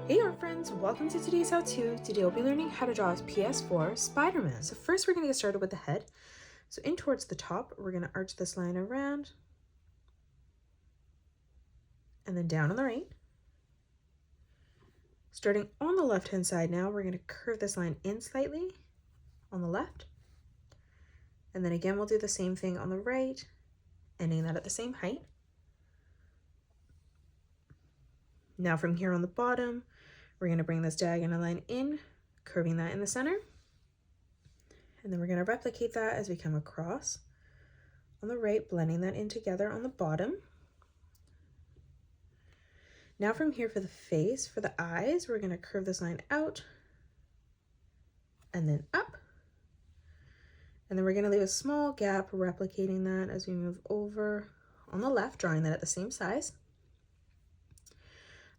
Hey art friends, welcome to today's how-to. Today we'll be learning how to draw PS4 Spiderman. So first we're going to get started with the head. So in towards the top, we're going to arch this line around and then down on the right. Starting on the left hand side now, we're going to curve this line in slightly on the left. And then again, we'll do the same thing on the right, ending that at the same height. Now from here on the bottom, we're going to bring this diagonal line in, curving that in the center. And then we're going to replicate that as we come across on the right, blending that in together on the bottom. Now from here for the face, for the eyes, we're going to curve this line out and then up. And then we're going to leave a small gap, replicating that as we move over on the left, drawing that at the same size.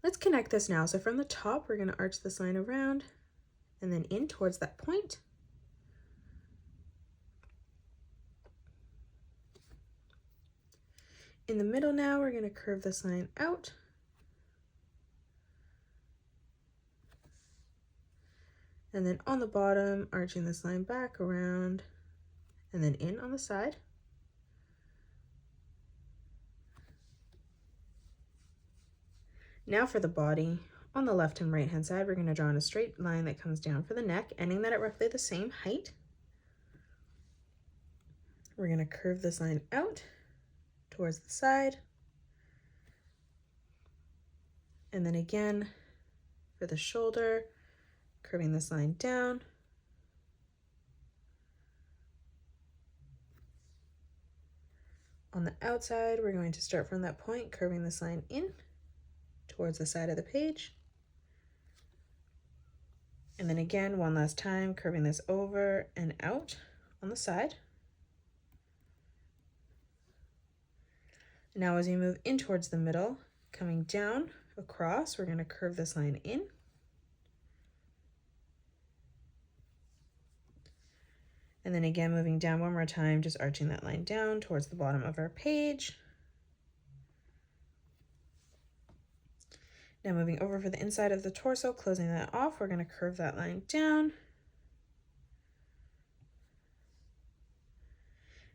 Let's connect this now. So from the top, we're going to arch this line around and then in towards that point. In the middle now, we're going to curve this line out. And then on the bottom, arching this line back around and then in on the side. Now for the body, on the left and right hand side, we're going to draw in a straight line that comes down for the neck, ending that at roughly the same height. We're going to curve this line out towards the side. And then again, for the shoulder, curving this line down. On the outside, we're going to start from that point, curving this line in towards the side of the page. And then again, one last time, curving this over and out on the side. Now as we move in towards the middle, coming down across, we're going to curve this line in. And then again, moving down one more time, just arching that line down towards the bottom of our page. Now moving over for the inside of the torso, closing that off, we're going to curve that line down.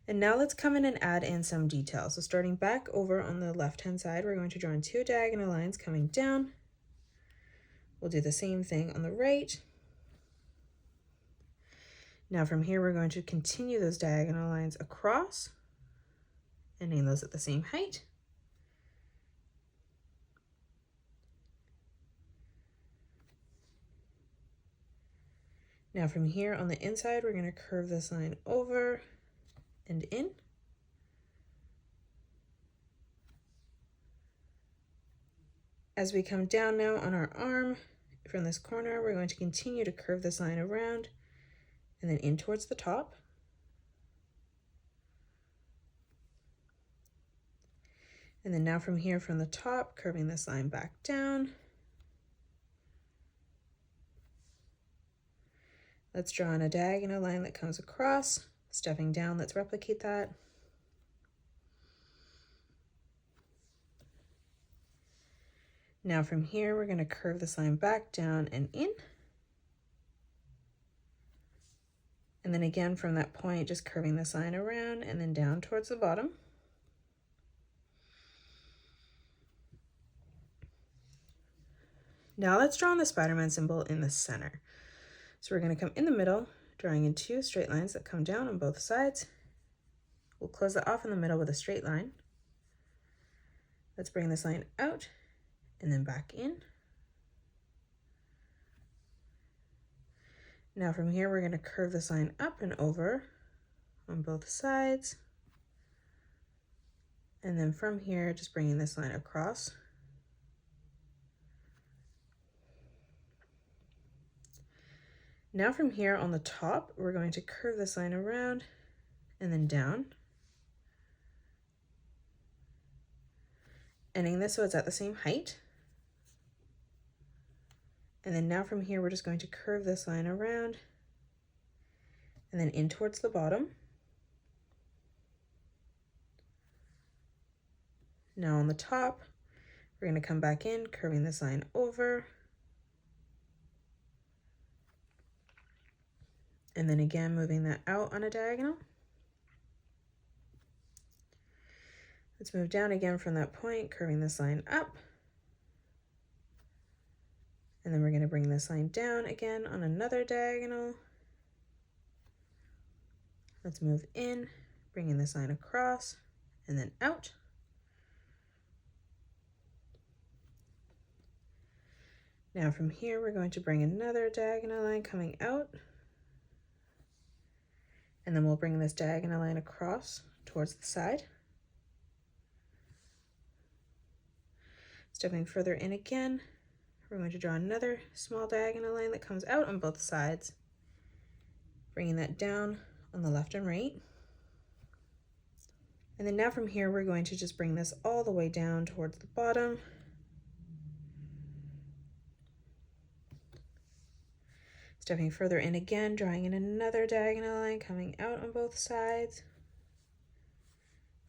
And now let's come in and add in some details. So starting back over on the left-hand side, we're going to draw in two diagonal lines coming down. We'll do the same thing on the right. Now from here, we're going to continue those diagonal lines across, ending those at the same height. Now from here on the inside, we're going to curve this line over and in. As we come down now on our arm from this corner, we're going to continue to curve this line around and then in towards the top. And then now from here from the top, curving this line back down. Let's draw in a diagonal line that comes across, stepping down, let's replicate that. Now from here, we're going to curve this line back down and in. And then again from that point, just curving this line around and then down towards the bottom. Now let's draw on the Spider-Man symbol in the center. So we're going to come in the middle, drawing in two straight lines that come down on both sides. We'll close that off in the middle with a straight line. Let's bring this line out and then back in. Now from here, we're going to curve this line up and over on both sides. And then from here, just bringing this line across. Now from here on the top, we're going to curve this line around and then down. Ending this so it's at the same height. And then now from here, we're just going to curve this line around and then in towards the bottom. Now on the top, we're going to come back in, curving this line over And then again, moving that out on a diagonal. Let's move down again from that point, curving this line up. And then we're going to bring this line down again on another diagonal. Let's move in, bringing this line across and then out. Now from here, we're going to bring another diagonal line coming out. And then we'll bring this diagonal line across towards the side. Stepping further in again, we're going to draw another small diagonal line that comes out on both sides, bringing that down on the left and right. And then now from here, we're going to just bring this all the way down towards the bottom. Stepping further in again, drawing in another diagonal line coming out on both sides.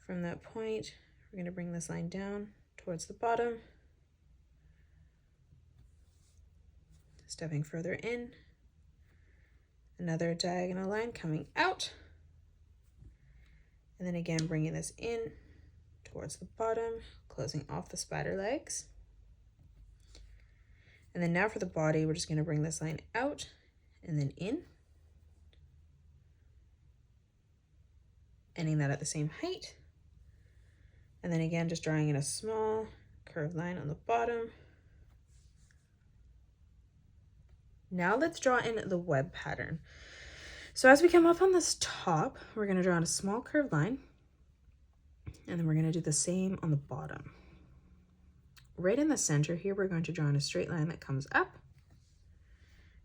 From that point, we're going to bring this line down towards the bottom. Stepping further in, another diagonal line coming out. And then again, bringing this in towards the bottom, closing off the spider legs. And then now for the body, we're just going to bring this line out and then in, ending that at the same height. And then again, just drawing in a small curved line on the bottom. Now let's draw in the web pattern. So as we come up on this top, we're going to draw in a small curved line, and then we're going to do the same on the bottom. Right in the center here, we're going to draw in a straight line that comes up.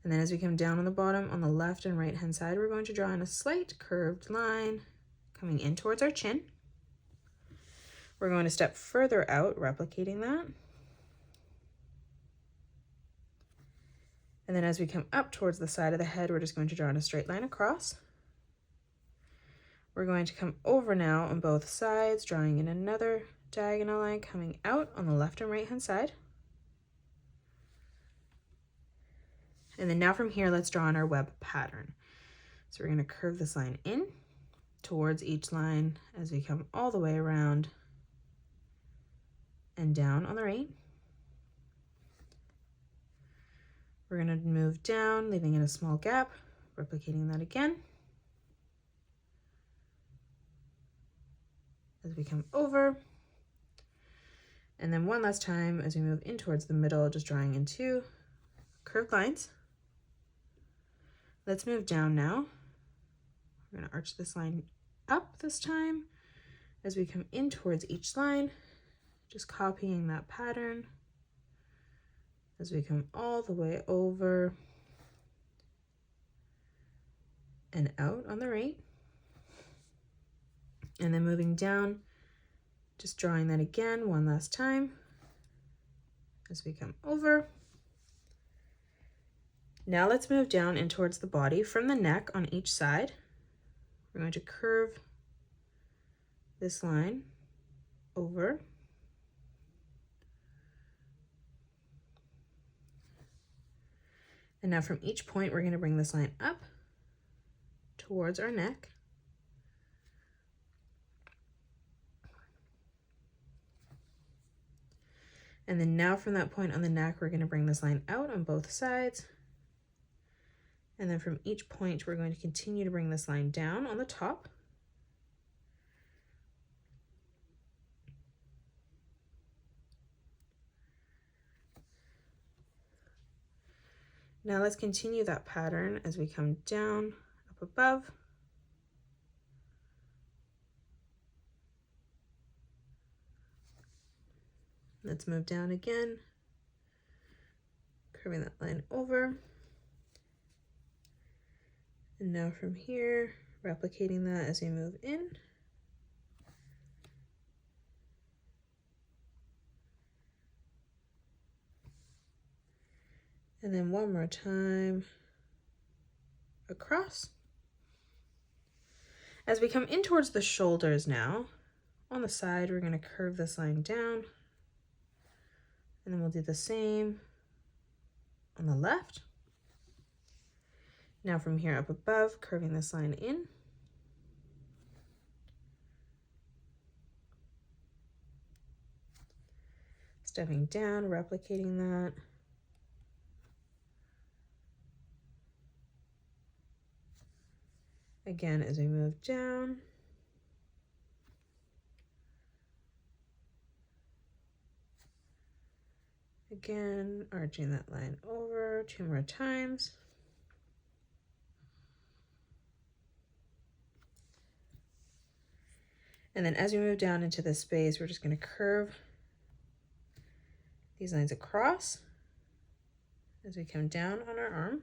And then as we come down on the bottom, on the left and right hand side, we're going to draw in a slight curved line coming in towards our chin. We're going to step further out, replicating that. And then as we come up towards the side of the head, we're just going to draw in a straight line across. We're going to come over now on both sides, drawing in another diagonal line coming out on the left and right hand side. And then now from here, let's draw in our web pattern. So we're going to curve this line in towards each line as we come all the way around and down on the right. We're going to move down, leaving in a small gap, replicating that again. As we come over. And then one last time as we move in towards the middle, just drawing in two curved lines. Let's move down now. We're going to arch this line up this time as we come in towards each line, just copying that pattern as we come all the way over and out on the right. And then moving down, just drawing that again one last time as we come over. Now let's move down in towards the body from the neck on each side. We're going to curve this line over. And now from each point, we're going to bring this line up towards our neck. And then now from that point on the neck, we're going to bring this line out on both sides. And then from each point, we're going to continue to bring this line down on the top. Now let's continue that pattern as we come down, up above. Let's move down again, curving that line over. And now from here, replicating that as we move in. And then one more time across. As we come in towards the shoulders now, on the side, we're going to curve this line down. And then we'll do the same on the left. Now from here up above, curving this line in. Stepping down, replicating that. Again, as we move down. Again, arching that line over 2 more times. And then as we move down into this space, we're just going to curve these lines across as we come down on our arm.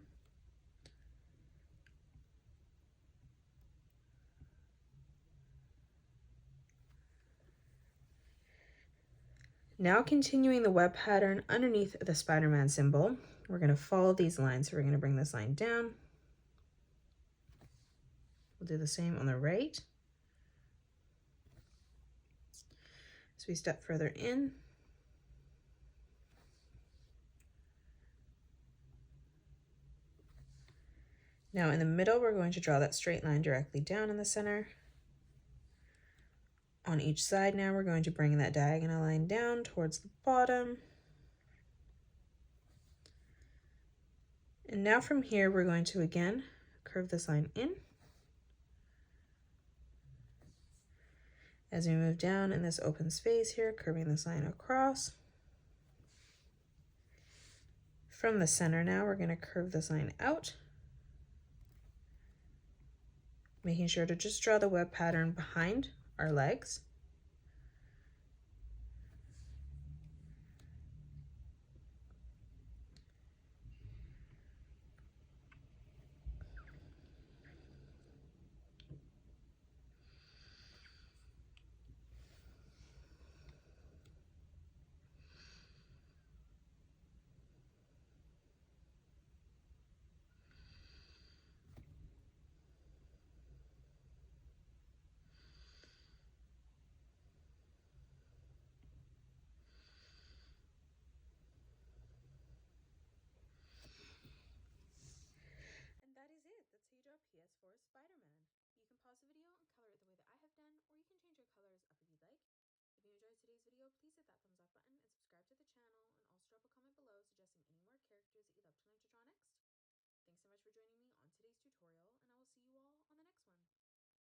Now continuing the web pattern underneath the Spider-Man symbol, we're going to follow these lines. So we're going to bring this line down. We'll do the same on the right. So we step further in. Now in the middle, we're going to draw that straight line directly down in the center. On each side now, we're going to bring that diagonal line down towards the bottom. And now from here, we're going to again curve this line in. As we move down in this open space here, curving this line across. From the center now, we're going to curve this line out, making sure to just draw the web pattern behind our legs. And that is it. That's how you draw PS4 Spider-Man. You can pause the video and color it the way that I have done, or you can change your colors up if you'd like. If you enjoyed today's video, please hit that thumbs up button and subscribe to the channel, and also drop a comment below suggesting any more characters that you'd love to learn to draw next. Thanks so much for joining me on today's tutorial, and I will see you all